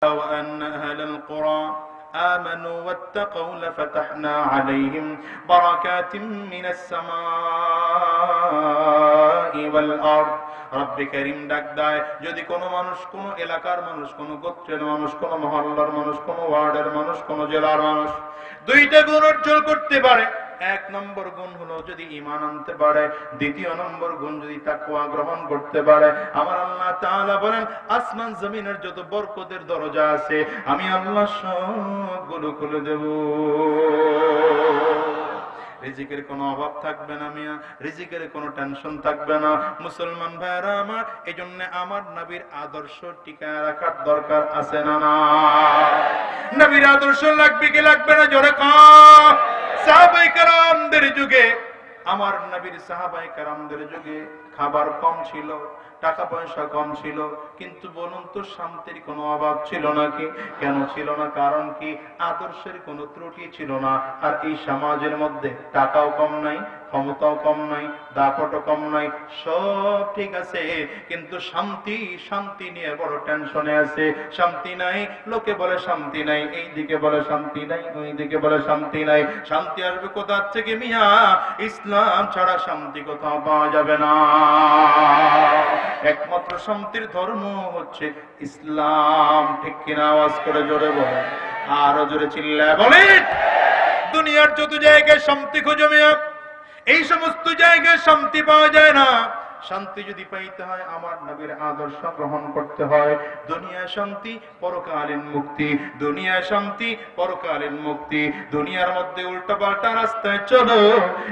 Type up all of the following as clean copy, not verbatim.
وأن أهل القرى آمنوا واتقوا لفتحنا عليهم بركات من السماء والأرض রব্বে করিম ডাক দেয়, যদি কোনো মানুষ, কোনো এলাকার মানুষ, কোনো গোত্রের মানুষ, কোনো মহল্লার মানুষ, কোনো ওয়ার্ডের মানুষ, কোনো জেলার মানুষ দুইটা গুণ অর্জন করতে পারে, এক নম্বর গুণ হলো যদি ঈমান আনতে পারে, দ্বিতীয় নম্বর গুণ যদি তাকওয়া গ্রহণ করতে পারে, আমার আল্লাহ তাআলা বলেন আসমান জমিনের যত বরকতের দরজা আছে আমি আল্লাহ সবগুলো খুলে দেব। রিজিকের কোনো অভাব থাকবে না মিয়া, রিজিকের কোনো টেনশন থাকবে না। মুসলমান ভাইরা আমার, এজন্য আমার নবীর আদর্শ টিকায় রাখার দরকার আছে না? না, নবীর আদর্শ লাগবে কি লাগবে না? জোরে কও। সাহাবায়ে কেরামদের যুগে, আমার নবীর সাহাবায়ে কেরামদের যুগে খাবার কম ছিল, টাকা পয়সা কম ছিল, কিন্তু বলুন তো শান্তির কোনো অভাব ছিল নাকি? কেন ছিল না? কারণ কি? আদর্শের কোনো ত্রুটি ছিল না। আর এই সমাজের মধ্যে টাকাও কম নাই, ক্ষমতাও কম নাই, দাপটও কম নাই, সব ঠিক আছে, কিন্তু শান্তি, শান্তি নিয়ে বড় টেনশনে আছে। শান্তি নাই, লোকে বলে শান্তি নাই, এই দিকে বলে শান্তি নাই, ওই দিকে বলে শান্তি নাই। শান্তি আসবে কোথা থেকে মিয়া? ইসলাম ছাড়া শান্তি কোথাও পাওয়া যাবে না। একমাত্র শান্তির ধর্ম হচ্ছে ইসলাম। ঠিক কিনা? আওয়াজ করে জোরে বলে, আরো জোরে চিল্লায় বলেন। দুনিয়ার যত জায়গায় শান্তি খুঁজে মিয়া, এই সমস্ত জায়গায় শান্তি পাওয়া যায় না। শান্তি যদি পাইতে হয় আমার নবীর আদর্শ গ্রহণ করতে হয়। দুনিয়ায় শান্তি, পরকালীন মুক্তি। দুনিয়ায় শান্তি, পরকালীন মুক্তি। দুনিয়ার মধ্যে উল্টাপাল্টা রাস্তায় চলো,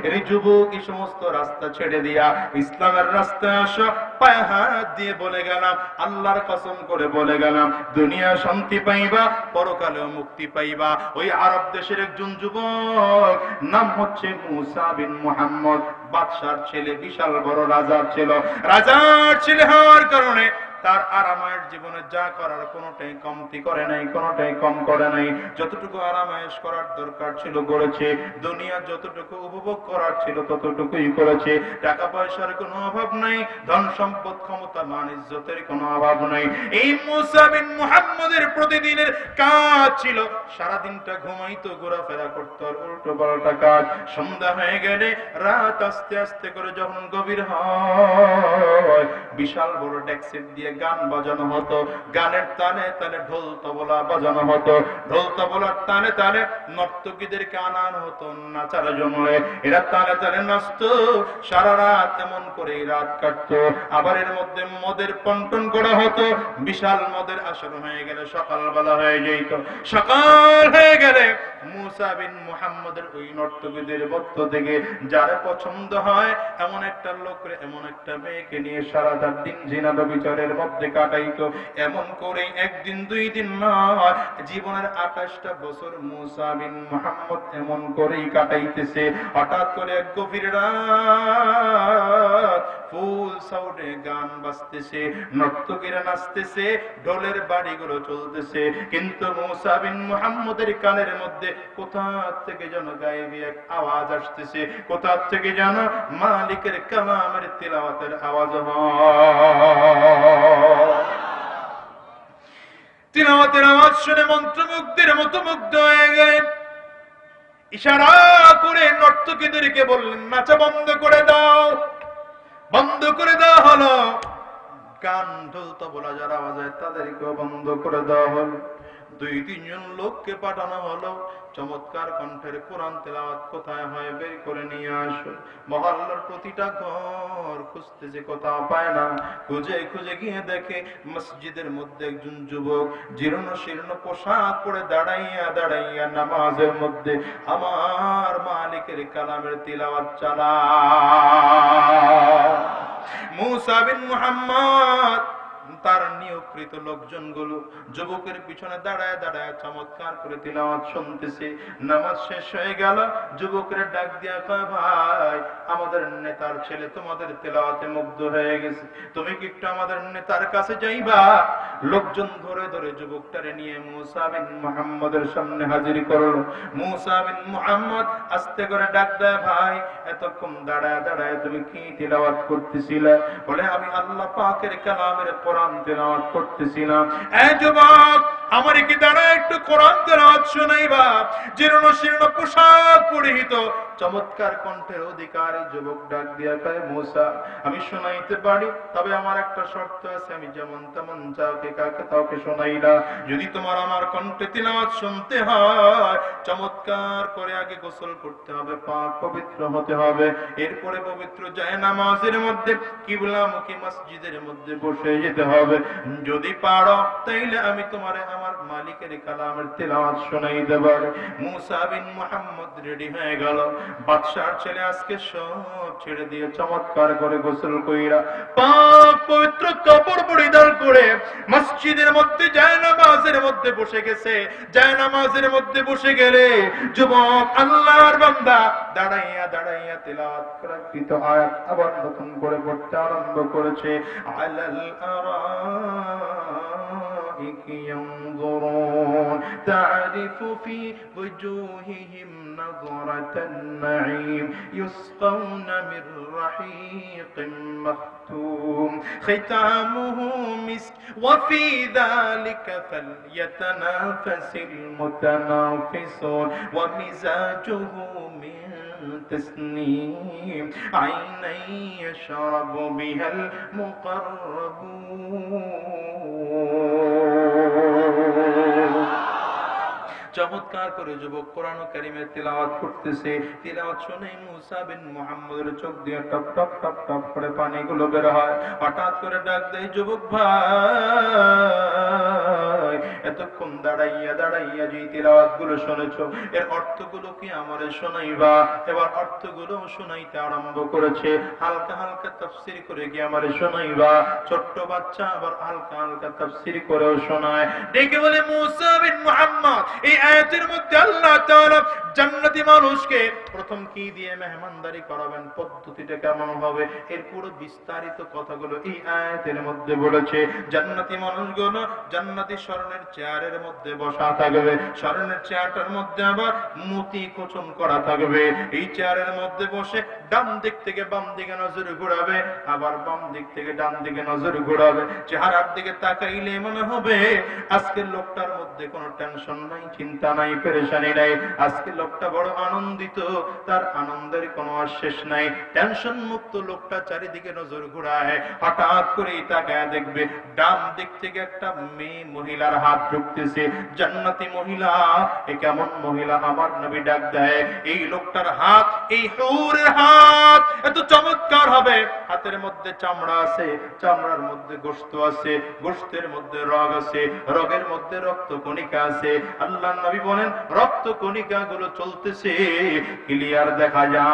এই যুবক এই সমস্ত রাস্তা ছেড়ে দিয়া ইসলামের রাস্তায় আসো। পায়ে হাত দিয়ে বলে গেলাম, আল্লাহর কসম করে বলে গেলাম, দুনিয়া শান্তি পাইবা, পরকালেও মুক্তি পাইবা। ওই আরব দেশের একজন যুবক, নাম হচ্ছে মুসা বিন মুহাম্মদ, বাদশার ছেলে, বিশাল বড় রাজার ছিল। রাজার ছেলে হওয়ার কারণে তার আরামায়ের জীবনে যা করার কোনোটাই কমতি করে নাই, কোনোটাই কম করে নাই। যতটুকু আরামায়েশ করার দরকার ছিল করেছে, দুনিয়া যতটুকু উপভোগ করার ছিল ততটুকুই করেছে। টাকা পয়সার কোনো অভাব নাই, ধন সম্পদ, ক্ষমতা, মান ইজ্জতের কোনো অভাব নাই। এই মুসা বিন মুহাম্মদের প্রতিদিনের কাজ ছিল সারাদিনটা ঘুমাইতো, ঘোরাফেরা করতো, আর উল্টো পাল্টা কাজ। সন্ধ্যা হয়ে গেলে, রাত আস্তে আস্তে করে যখন গভীর হয়, বিশাল বড় ডেক্সিট দিয়ে গান বাজানো হতো। গানের তালে তালে ঢোল তবলা বাজানো হতো। ঢোল তবলার তালে তালে নর্তকীদেরকে আনানো হতো নাচার জন্য। এরা তালে তালে নাচতো, সারা রাত এমন করে রাত কাটতো। আবার এর মধ্যে মদের পন্টন করা হতো। বিশাল মদের আসর হয়ে গেলে সকালবেলা হয়ে যেত। সকাল হয়ে গেলে মুসা বিন মুহাম্মদের ওই নর্তকীদের মধ্য থেকে যার পছন্দ হয় এমন একটা লোকরে, এমন একটা মেয়েকে নিয়ে সারাটা দিন জিনা বিচারের মধ্যে কাটাইতো। এমন করে একদিন দুই দিন নয়, জীবনের 28টা বছর মুসা বিন মুহাম্মদ এমন করেই কাটাইতেছে। হঠাৎ করে এক গভীর রাত, ফুল সাউন্ডে গান বাজতেছে, নর্তকীরা নাচতেছে, ঢোলের বাড়িগুলো চলতেছে, কিন্তু মুসা বিন মুহাম্মদের কানের মধ্যে কোথা থেকে যেন গায়েবী এক আওয়াজ আসতেছে, কোথা থেকে যেন মালিকের কালামের তিলাওয়াতের আওয়াজ হয়। তিলাওয়াতের আওয়াজ শুনে মন্ত্রমুগ্ধের মতো মুগ্ধ হয়ে গেলেন। ইশারা করে নর্তকীদেরকে বললেন, নাচা বন্ধ করে দাও। বন্ধ করে দেওয়া হলো। গান, ঢোল, তবলা যারা বাজায় তাদেরকেও বন্ধ করে দেওয়া হলো। 2-3 জন লোককে পাঠানো হলো, চমৎকার কণ্ঠের কোরআন তেলাওয়াত কোথায় হয় বের করে নিয়ে আসো। মহল্লার প্রতিটা ঘর খুঁজতেছে, কোথাও পায় না। খুঁজে খুঁজে গিয়ে দেখে মসজিদের মধ্যে একজন যুবক জীর্ণ শীর্ণ পোশাক পরে দাঁড়াইয়া দাঁড়াইয়া নামাজের মধ্যে আমার মালিকের কালামের তিলাওয়াত চালায়। মুসা বিন মুহাম্মদ তার নিয়োগকৃত লোকজনগুলো যুবকের পিছনে দাঁড়ায় দাঁড়ায় চমৎকার করে তিলাওয়াত শুনতেছে। নামাজ শেষ হয়ে গেল, যুবকের ডাক দিয়া কয়, ভাই আমাদের নেতার ছেলে তোমাদের তিলাওয়াতে মুগ্ধ হয়ে গেছে, তুমি কি একটু আমাদের নেতার কাছে যাইবা? লোকজন ধরে ধরে যুবকটারে নিয়ে মুসা বিন মুহাম্মদের সামনে হাজির করলো। মুসা বিন মুহাম্মদ আস্তে করে ডাক দেয়, ভাই এতক্ষণ দাঁড়ায় দাঁড়ায় তুমি কি তিলাওয়াত করতেছিলে? বলে, আমি আল্লাহ পাকের কালামের কোরআন তেলাওয়াত করতেছিলাম। এই যুবক, আমার কি দাঁড়া একটু কোরআন তেলাওয়াত শোনাইবা? জীর্ণ শীর্ণ পোশাক পরিহিত চমৎকার কণ্ঠের অধিকারী যুবক ডাক দিয়া কয়, মুসা আমি শোনাইতে পারি, তবে আমার একটা শর্ত আছে, আমি যেমন তেমন যাকে কাকে তাকে শোনাই না। যদি তোমার আমার কণ্ঠে তিলাওয়াত শুনতে হয়, চমৎকার করে আগে গোসল করতে হবে, পাক পবিত্র হতে হবে, এরপরে পবিত্র জায়নামাজের মধ্যে কিবলামুখী মসজিদের মধ্যে বসে যেতে হবে। যদি পারো তাইলে আমি তোমারে আমার মালিকের কালামের তিলাওয়াত শোনাইতে পারি। মুসা বিন মুহাম্মদ রেডি হয়ে গেল। বাদশার ছেলে আজকে সব ছেড়ে দিয়ে চমৎকার করে গোসল কইরা পাক পবিত্র কাপড় পরিধান করে মসজিদের মধ্যে জায়নামাজের মধ্যে বসে গেছে। জায়নামাজের মধ্যে বসে গেলে যুবক আল্লাহর বান্দা দাঁড়াইয়া দাঁড়াইয়া তিলাওয়াত করা কৃত আয়াত আবার নতুন করে পড়তে আরম্ভ করেছে। আলাল আরাইকি ইয়ানজুরুন তারিফু ফি ওজুহিহিম নাযরাতান নাঈম ইউসকাউনা মির রাহিকিম মাখতুম খিতামুহু মিসক ওয়া ফি যালিকা ফালইয়াতানাফাসিল মুতানাফিসুন ওয়া মিজাজুহু মিন تسنيم عينا يشرب بها المقربون। চমৎকার করে যুবক কোরআন কারীমের তিলাওয়াত করতেছে। তিলাওয়াত শুনে মুসা বিন মুহাম্মদের চোখ দিয়ে টপ টপ টপ টপ করে পানিগুলো বের হয়। হঠাৎ করে ডাক দেয়, যুবক ভাই এতক্ষণ দাঁড়াইয়া দাঁড়াইয়া যে তিলাওয়াত গুলো শুনেছো, এর অর্থগুলো কি আমারে শোনাইবা? এবার অর্থগুলো শোনাইতে আরম্ভ করেছে। হালকা হালকা তাফসীর করে কি আমারে শোনাইবা? ছোট্ট বাচ্চা আবার হালকা হালকা তাফসীর করেও শোনায়। ডেকে বলে, মুসা বিন মুহাম্মদ এই আয়াতের মধ্যে আল্লাহ তাআলা জান্নাতি মানুষকে প্রথম কি দিয়ে মেহমানদারি করাবেন, পদ্ধতিটা কেমন হবে, এর পুরো বিস্তারিত কথাগুলো এই আয়াতের মধ্যে বলেছে। জান্নাতি মানুষগুলো জান্নাতি স্বর্ণের চেয়ারের মধ্যে বসা থাকবে। স্বর্ণের চেয়ারটার মধ্যে আবার মতি খোচন করা থাকবে। এই চেয়ারের মধ্যে বসে ডান দিক থেকে বাম দিকে নজর ঘোরাবে, আবার বাম দিক থেকে ডান দিকে নজর ঘোরাবে। চেহারার দিকে তাকাইলে মনে হবে আজকের লোকটার মধ্যে কোনো টেনশন নাই, চিন্তা নাই, পেরেশানি নাই। আজকে লোকটা বড় আনন্দিত, তার আনন্দের কোনো শেষ নাই। টেনশন মুক্ত লোকটা চারিদিকে নজর ঘোরায়। হঠাৎ করে তাকায় দেখবে ডান দিক থেকে একটা মেয়ে মহিলার হাত ঢুকতেছে। জান্নাতি মহিলা, এ কেমন মহিলা? আমার নবী ডাক দেয়, এই লোকটার হাত, এই হুরের হাত এত চমৎকার হবে। হাতের মধ্যে চামড়া আছে, চামড়ার মধ্যে গোশত আছে, গোশতের মধ্যে রগ আছে, রগের মধ্যে রক্ত কণিকা আছে। আল্লাহ নবী বলেন রক্ত কণিকা গুলো চলতেছে, ক্লিয়ার দেখা যায়।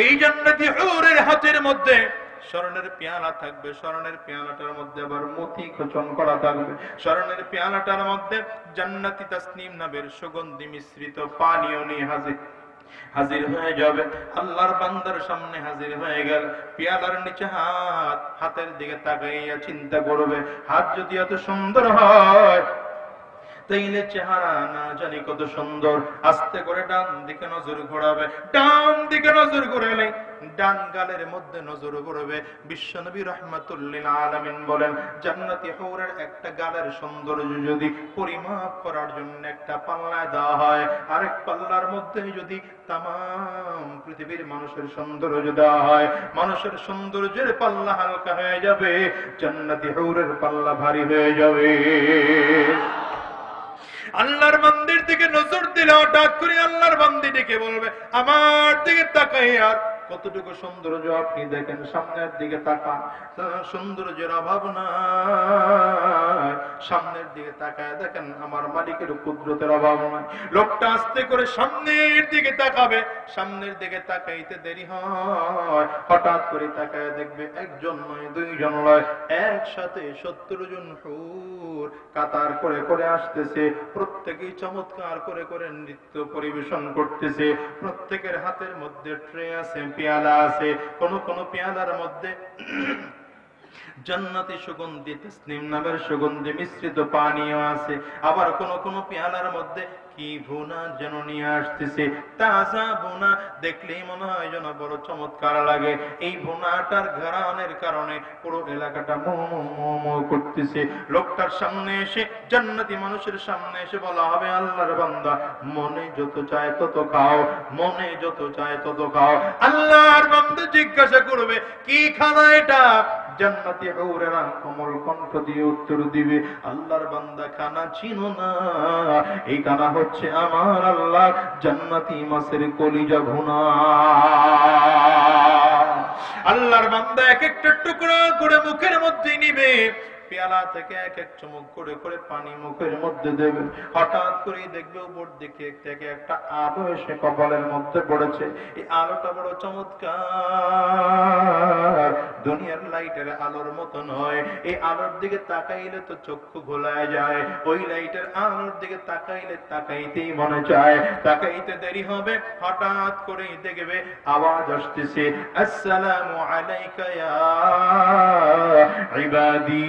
এই জান্নাতি হুরের হাতের মধ্যে স্বর্ণের পেয়ালা থাকবে। স্বর্ণের পেয়ালাটার মধ্যে আবার মতি খোচন করা থাকবে। স্বর্ণের পেয়ালাটার মধ্যে জান্নাতি তাসনিম নামের সুগন্ধি মিশ্রিত পানীয় নিয়ে হাজির হয়ে যাবে। আল্লাহর বান্দার সামনে হাজির হয়ে গেল। পেয়ালার নিচে হাত, হাতের দিকে তাকাইয়া চিন্তা করবে, হাত যদি এত সুন্দর হয় তাইলে চেহারা না জানি কত সুন্দর। আস্তে করে ডান দিকে নজর ঘোরাবে। ডান দিকে নজর ঘোরালে ডান গালের মধ্যে নজর ঘুরবে। বিশ্বনবী রাহমাতুল্লিল আলামিন বলেন, জান্নাতি হুরের একটা গালের সৌন্দর্য যদি পরিমাপ করার জন্য একটা পাল্লা দেওয়া হয়, আরেক পাল্লার মধ্যে যদি তামাম পৃথিবীর মানুষের সৌন্দর্য দেওয়া হয়, মানুষের সৌন্দর্যের পাল্লা হালকা হয়ে যাবে, জান্নাতি হুরের পাল্লা ভারী হয়ে যাবে। আল্লাহর বান্দির দিকে নজর দিলে ডাক করে আল্লাহর বান্দি ডেকে বলবে, আমার দিকে তাকাইয়া কতটুকু সৌন্দর্য আপনি দেখেন, সামনের দিকে তাকান, সৌন্দর্যের অভাব নাই। সামনের দিকে তাকায় দেখেন আমার মালিকের কুদরতের অভাব নাই। লোকটা আস্তে করে সামনের দিকে তাকাবে। সামনের দিকে তাকাইতে দেরি হয়, হঠাৎ করে তাকায় দেখবে একজন নয়, দুইজন নয়, একসাথে 70 জন হুর কাতার করে করে আসতেছে। প্রত্যেকেই চমৎকার করে করে নৃত্য পরিবেশন করতেছে। প্রত্যেকের হাতের মধ্যে ট্রে আছে, পেয়ালা আছে। কোন কোন পেয়ালার মধ্যে জান্নাতি সুগন্ধি তাসনিম নামের সুগন্ধি মিশ্রিত পানীয় আছে। আবার কোন কোন পেয়ালার মধ্যে কি ভুনা যেন নিয়ে আসতেছে, তাজা ভুনা, দেখলেই মনে হয় যেন বড় চমৎকার লাগে। এই ভুনাটার ঘ্রাণের কারণে পুরো এলাকাটা মো করতেছে। লোকটার সামনে এসে, জান্নাতি মানুষের সামনে এসে বলা হবে, আল্লাহর বান্দা, মনে যত চায় তত খাও, মনে যত চায় তত খাও। আল্লাহর বান্দা জিজ্ঞাসা করবে, কি খানা এটা? জান্নাতি হুরেরা কোমল কণ্ঠ দিয়ে উত্তর দিবে, আল্লাহর বান্দা, খানা চিনো না? এই খানা হচ্ছে আমার আল্লাহ জান্নাতি মাছের কলিজা ভুনা। আল্লাহর বান্দা এক একটা টুকরা করে মুখের মধ্যে নিবে, পেয়ালা থেকে এক এক চুমুক করে করে পানি মুখের মধ্যে দেবে। হঠাৎ করে দেখবে উপর দিকে থেকে একটা আলো এসে কপালের মধ্যে পড়েছে। এই আলোটা বড় চমৎকার, দুনিয়ার লাইটের আলোর মতো নয়। এই আলোর দিকে তাকাইলে তো চক্ষু ঘোলায় যায়, ওই লাইটের আলোর দিকে তাকাইলে তাকাইতেই মনে চায়, তাকাইতে দেরি হবে। হঠাৎ করে দেখবে আওয়াজ আসতেছে, আসসালামু আলাইকা ইয়া ইবাদি।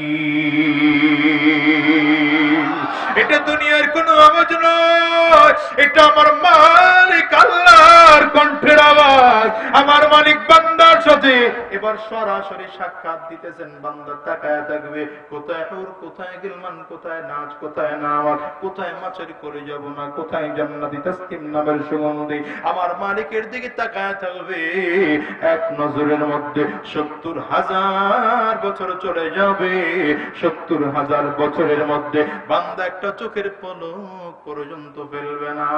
এটা দুনিয়ার কোন আওয়াজ নয়, এটা আমার মালিক আল্লাহর কণ্ঠের আওয়াজ। আমার মালিক বান্দার সাথে এবার সরাসরি সাক্ষাৎ দিতেছেন। বান্দা তাকায় থাকবে, কোথায় হুর, কোথায় গিলমান, কোথায় নাচ, কোথায় নামাজ, কোথায় মাছের করে যাব না, কোথায় জান্নাতি তাসনিম নামের সুগন্ধি। আমার মালিকের দিকে তাকায় থাকবে, এক নজরের মধ্যে 70,000 বছর চলে যাবে। 70,000 বছরের মধ্যে বান্দা একটা চোখের পলক পর্যন্ত ফেলবে না।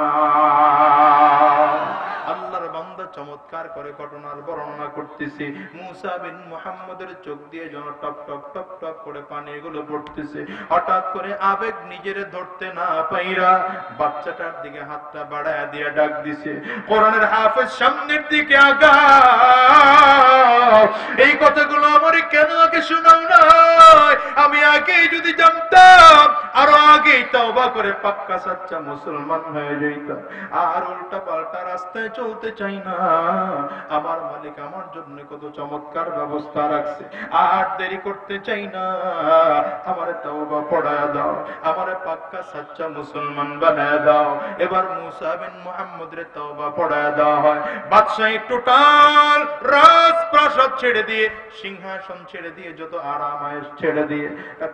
আল্লাহর বান্দা চমৎকার করে ঘটনার বর্ণনা করতেছে। মুসা বিন মুহাম্মদের চোখ দিয়ে যেন টপ টপ টপ টপ করে পানিগুলো পড়তেছে। হঠাৎ করে আবেগ নিজের ধরতে না পাইরা বাচ্চাটার দিকে হাতটা বাড়ায় দিয়ে ডাক দিছে, কোরআনের হাফেজ সামনের দিকে আগা, এই কথাগুলো আমারে কেন আগে শোনাও না? আমি আগেই যদি জানতাম, আরো আগেই তওবা করে পাক্কা সাচ্চা মুসলমান হয়ে যাইতাম। আর উল্টা পাল্টা রাস্তায় চলতে চাই না। আমার মালিক আমার জন্য কত চমৎকার ব্যবস্থা রাখছে, আর দেরি করতে চাই না। আমারে তওবা পড়ায় দাও, আমারে পাক্কা সাচ্চা মুসলমান বানায় দাও। এবার মুসা বিন মুহাম্মদের তওবা পড়ায় দেওয়া হয়। বাদশাহী টোটাল রাজপ্রাসাদ ছেড়ে দিয়ে, সিংহাসন ছেড়ে দিয়ে, যত আরাম আয়েশ ছেড়ে দিয়ে,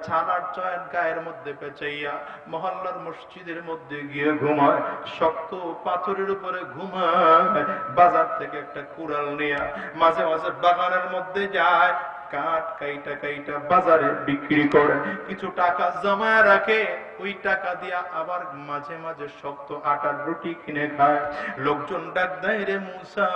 ছানার চয়ন গায়ের মধ্যে পেঁচাইয়া মহল্লার মসজিদের মধ্যে গিয়ে ঘুমায়, শক্ত পাথরের উপরে ঘুমায়। বাজার থেকে একটা কুড়াল নিয়ে মাঝে মাঝে বাগানের মধ্যে যায়, কাঠ কাইটা কাইটা বাজারে বিক্রি করে, কিছু টাকা জমা রাখে। ওই টাকা দিয়া আবার মাঝে মাঝে শক্ত আটার রুটি কিনে খায়। লোকজন ডাক দেয়, রে মুসা,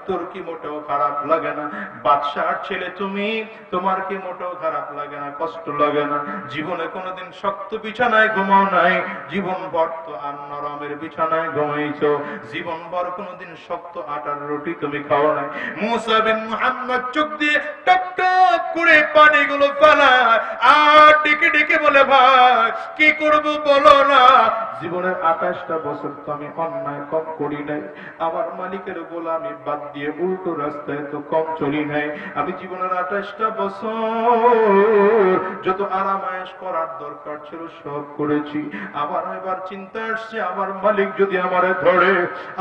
তোর কি মোটেও খারাপ লাগে না? বাদশার ছেলে তুমি, তোমার কি মোটেও খারাপ লাগে না, কষ্ট লাগে না? জীবনে কোনোদিন শক্ত বিছানায় ঘুমাও নাই, জীবন ভর তো আর নরমের বিছানায় ঘুমাইছো, জীবন ভর কোনোদিন শক্ত আটার রুটি তুমি খাও নাই। মুসা বিন মুহাম্মদ চোখ দিয়ে টপ টপ করে পানিগুলো ফেলায়, আর ডেকে ডেকে বলে, ভাই কি করবো বলো না? জীবনের 28টা বছর তো আমি অন্যায় কম করি নাই, আমার মালিকের গোলামি বাদ দিয়ে উল্টো রাস্তায় তো কম চলি নাই। আমি জীবনের 28টা বছর যত আরাম আয়েশ করার দরকার ছিল সব করেছি। আমার এবার চিন্তা আসছে, আমার মালিক যদি আমারে ধরে,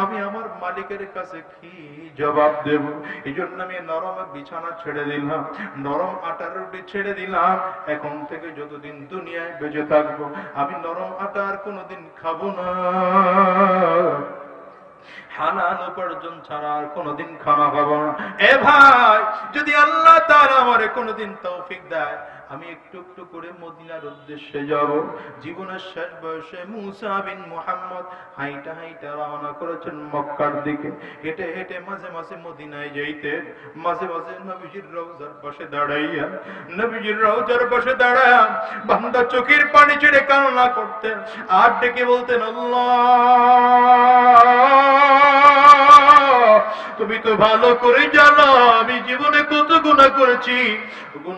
আমি আমার মালিকের কাছে কি জবাব দেব? এই জন্য আমি নরম বিছানা ছেড়ে দিলাম, নরম আটার রুটি ছেড়ে দিলাম। এখন থেকে যতদিন দুনিয়ায় বেঁচে থাকবো, আমি নরম আটা আর কোনোদিন খাবো না। হালাল উপার্জন ছাড়া আর কোনোদিন খানা খাবো না। এ ভাই, যদি আল্লাহ তাআলা আমারে কোনোদিন তৌফিক দেয়, আমি একটু একটু করে মদিনার উদ্দেশ্যে যাব। জীবনের শেষ বয়সে মুসা বিন মুহাম্মদ হাইটা হাইটা রওনা করেছেন মক্কার দিকে। হেঁটে হেঁটে মাঝে মাঝে মদিনায় যাইতে, মাঝে মাঝে নবীজির রওজার পাশে দাঁড়াইয়া, নবীজির রওজার পাশে দাঁড়ায়া বান্দা চোখের পানি ছেড়ে কান্না করতেন, আর ডেকে বলতেন, আল্লাহ তুমি তো ভালো করে জানো আমি জীবনে কত গুনাহ করেছি।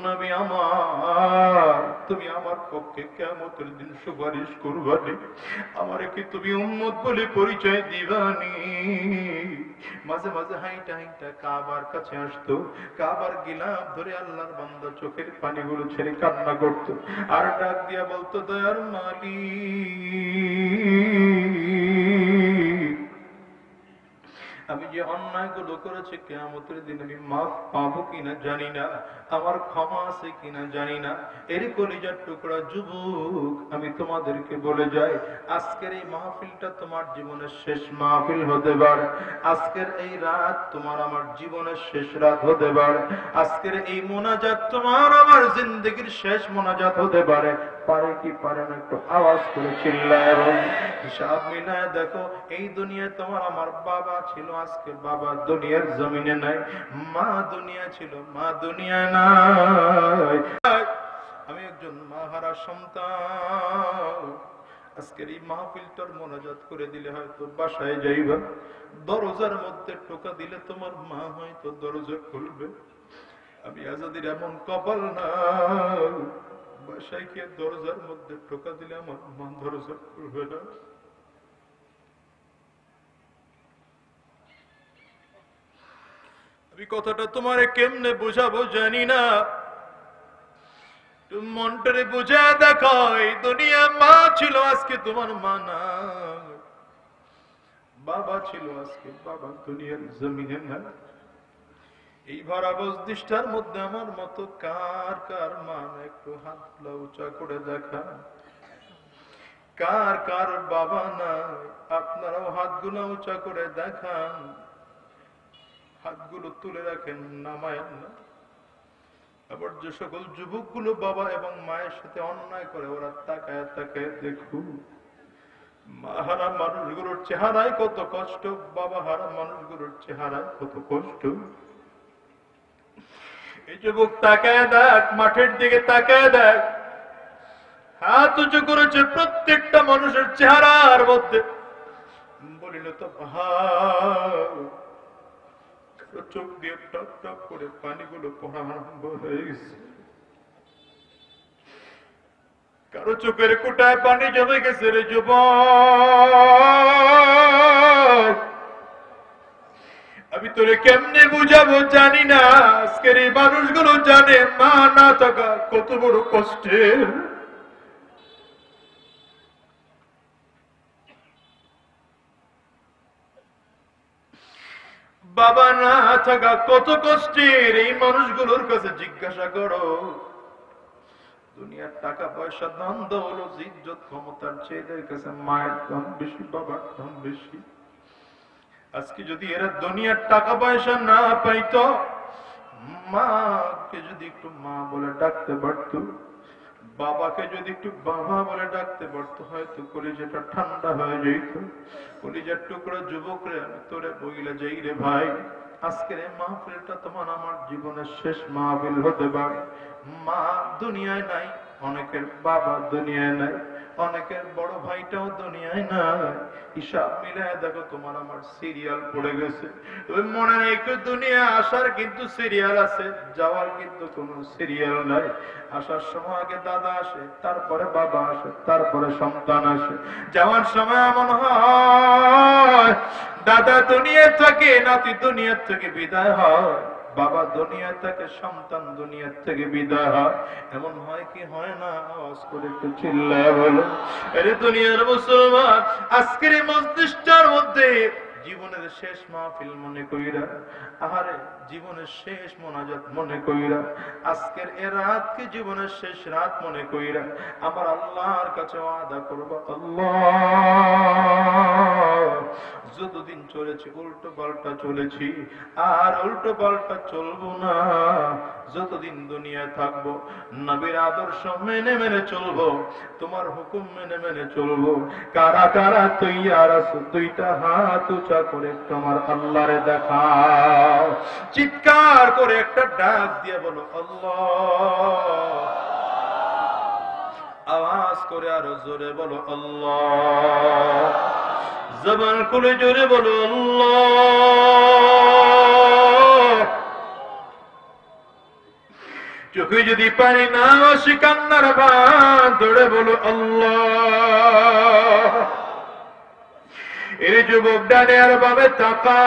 নবী আমার, তুমি আমার পক্ষে কিয়ামতের দিন সুপারিশ করবানি, আমারে কি তুমি উম্মত বলে পরিচয় দিবানি? মাঝে মাঝে হাইটা হাইটা কাবার কাছে আসতো, কাবার গিলাফ ধরে আল্লাহর বান্দা চোখের পানিগুলো ছেড়ে কান্না করতো, আর ডাক দিয়া বলতো, দয়ার মালিক, আমি যে অন্যায় গুলো করেছি কিয়ামতের দিন আমি মাফ পাবো কিনা জানি না, আমার ক্ষমা আছে কিনা জানি না। এর কলিজার টুকরা যুবক, আমি তোমাদেরকে বলে যাই, আজকের এই মাহফিলটা তোমার জীবনের শেষ মাহফিল হতে পারে, আজকের এই রাত তোমার আমার জীবনের শেষ রাত হতে পারে, আজকের এই মোনাজাত তোমার আমার জিন্দেগির শেষ মোনাজাত হতে পারে। পারে কি পারে না একটু আওয়াজ করে চিল্লায় বল। হিসাব মিলায় দেখো, এই দুনিয়ায় তোমার আমার বাবা ছিল, আজকে বাবা দুনিয়ার জমিনে নাই, মা দুনিয়া ছিল, মা দুনিয়া নাই। আমি একজন মাহারা সন্তান, আজকের এই মাহফিলটার মোনাজাত করে দিলে হয়তো বাসায় যাইবা, দরজার মধ্যে টোকা দিলে তোমার মা হয়তো দরজা খুলবে। আমি আজাদির এমন কপাল না, বাসায় গিয়ে দরজার মধ্যে টোকা দিলে আমার মা দরজা খুলবে না। আমি কথাটা তোমারে কেমনে বুঝাবো জানি না, তুমি মনটারে বুঝা দেখো, এই দুনিয়া মা ছিল, আজকে তোমার মা না, বাবা ছিল, আজকে বাবা দুনিয়ার জমিনে না। এই ভরা বস্তিষ্ঠার মধ্যে আমার মতো কার কার মা, একটু হাত উঁচা করে দেখা, কার কার বাবা নাই, আপনারাও হাতগুলো উঁচা করে দেখান, হাতগুলো তুলে রাখেন, নামায় না। আবার যে সকল যুবকগুলো বাবা এবং মায়ের সাথে অন্যায় করে, ওরা তাকায় তাকায় দেখুন, মা হারা মানুষগুলোর চেহারায় কত কষ্ট, বাবা হারা মানুষগুলোর চেহারায় কত কষ্ট। এই যুবক তাকায় দেখ, মাঠের দিকে তাকায় দেখ, হাত উঁচু করেছে প্রত্যেকটা মানুষের চেহারার মধ্যে, বলিল তো ভাই, চোখ দিয়ে টপ টপ করে পানিগুলো পড়া আরম্ভ হয়ে গেছে, কারো চোখের কোটায় পানি জমে গেছে রে যুবক। আমি তোরে কেমনে বুঝাবো জানি না, আজকের এই মানুষগুলো জানে মা না থাকা কত বড় কষ্টের। বাবা না থাকা কত কষ্টের, এই মানুষগুলোর কাছে জিজ্ঞাসা করো। দুনিয়ার টাকা পয়সা দাম দৌলত ইজ্জত ক্ষমতার চেয়েদের কাছে মায়ের দাম বেশি, বাবার দাম বেশি। আজকে যদি এরা দুনিয়ার টাকা পয়সা না পাইতো, মাকে যদি একটু মা বলে ডাকতে পারত, বাবাকে যদি একটু বাবা বলে ডাকতে পারতো, হয়তো কলিজাটা ঠান্ডা হয়ে যেত। কলিজার টুকরা যুবক রে, আমি তোরে বইলে যাই রে ভাই, আজকের এই মাহফিলটা তোমার আমার জীবনের শেষ মাহফিল হতে পারে। মা দুনিয়ায় নাই, অনেকের বাবা দুনিয়ায় নাই, অনেকের বড় ভাইটাও দুনিয়ায় নাই। হিসাব মিলায় দেখো, তোমার আমার সিরিয়াল পড়ে গেছে। তুমি মনে রেখো, দুনিয়া আসার কিন্তু সিরিয়াল আছে, যাওয়ার কিন্তু কোনো সিরিয়াল নাই। আসার সময় আগে দাদা আসে, তারপরে বাবা আসে, তারপরে সন্তান আসে। যাওয়ার সময় এমন হয়, দাদা দুনিয়া থেকে, নাতি দুনিয়া থেকে বিদায় হয়, বাবা দুনিয়া থেকে, সন্তান দুনিয়া থেকে বিদায় হয়। এমন হয় কি হয় না? আওয়াজ করে একটু চিল্লায় বলো। আরে দুনিয়ার মুসলমান, আজকের এই মস্তিষ্কের মধ্যে জীবনের শেষ মাহফিল মনে কইরা, আহারে জীবনের শেষ মোনাজাত মনে কইরা, আজকের এ রাতকে জীবনের শেষ রাত মনে কইরা আমার আল্লাহর কাছে ওয়াদা করব, আল্লাহ যতদিন চলেছি উল্টো পাল্টা চলেছি, আর উল্টো পাল্টা চলবো না। যতদিন দুনিয়ায় থাকবো নবীর আদর্শ মেনে মেনে চলবো, তোমার হুকুম মেনে মেনে চলবো। কারা কারা তৈয়ার আছো? দুইটা হাত উঁচা করে তোমার আল্লাহরে দেখাও, চিৎকার করে একটা ডাক দিয়ে বলো আল্লাহ। আওয়াজ করে আরো জোরে বলো আল্লাহ। জবান খুলে জোরে বলো আল্লাহ। চোখে যদি পানি না আসে কান্নার বাঁধ ধরে বলো আল্লাহ। এর যুবক ডানে আর বামে তাকা,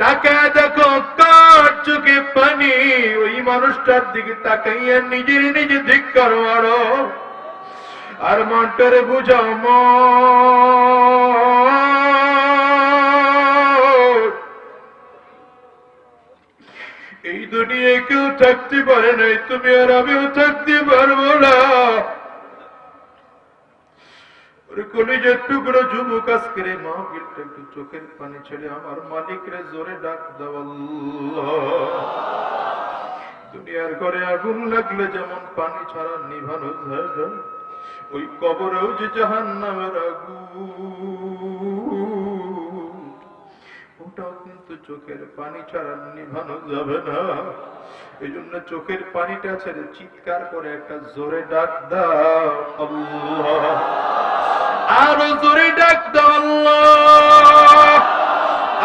তাকায় দেখো কার চোখে পানি। ওই মানুষটার দিকে তাকাইয়া নিজের নিজে ধিক্কার মারো আর মনটারে বুঝাও এই দুনিয়ায় কেউ থাকতে পারে নাই, তুমি আর আমিও থাকতে পারবো না। কলিজার টুকরো যুবক আজকের মাহফিলটা একটু চোখের পানি ছেড়ে আমার মালিকরে জোরে ডাক দাও আল্লাহ। দুনিয়ার ঘরে আগুন লাগলে যেমন পানি ছাড়া নিভানো যায় না, ওই কবরেও যে জাহান্নামের আগুন, ওটাও কিন্তু চোখের পানি ছাড়া নিভানো যাবে না। এই জন্য চোখের পানিটা ছেড়ে চিৎকার করে একটা জোরে ডাক দাও আল্লাহ। আরো জোরে ডাক দাও আল্লাহ,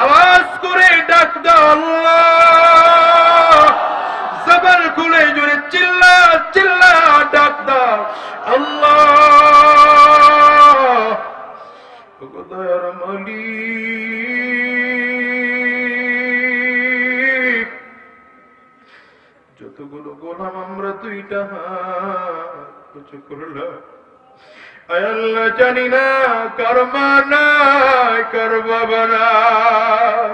আওয়াজ করে ডাক দাও আল্লাহ, জবান খুলে জোরে চিল্লা চিল্লা ডাক দাও আল্লাহ। দয়ার মালিক, যতগুলো গোলাম আমরা দুইটা হাত উঁচু করলাম, আয় আল্লাহ জানি না কার মা নাই কার বাবা নাই,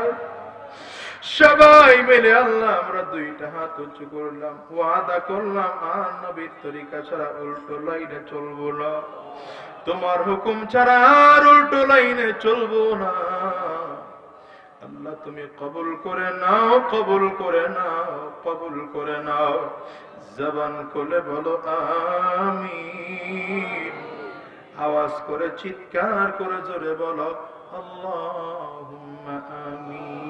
সবাই মিলে আল্লাহ আমরা দুইটা হাত উঁচু করলাম, ওয়াদা করলাম আর নবীর তরিকা ছাড়া উল্টো লাইনে চলবো না, তোমার হুকুম ছাড়া আর উল্টো লাইনে চলবো না। আল্লাহ তুমি কবুল করে নাও, কবুল করে নাও, কবুল করে নাও। জবান খুলে বলো আমিন, আওয়াজ করে চিৎকার করে জোরে বলো আল্লাহুম্মা আমিন।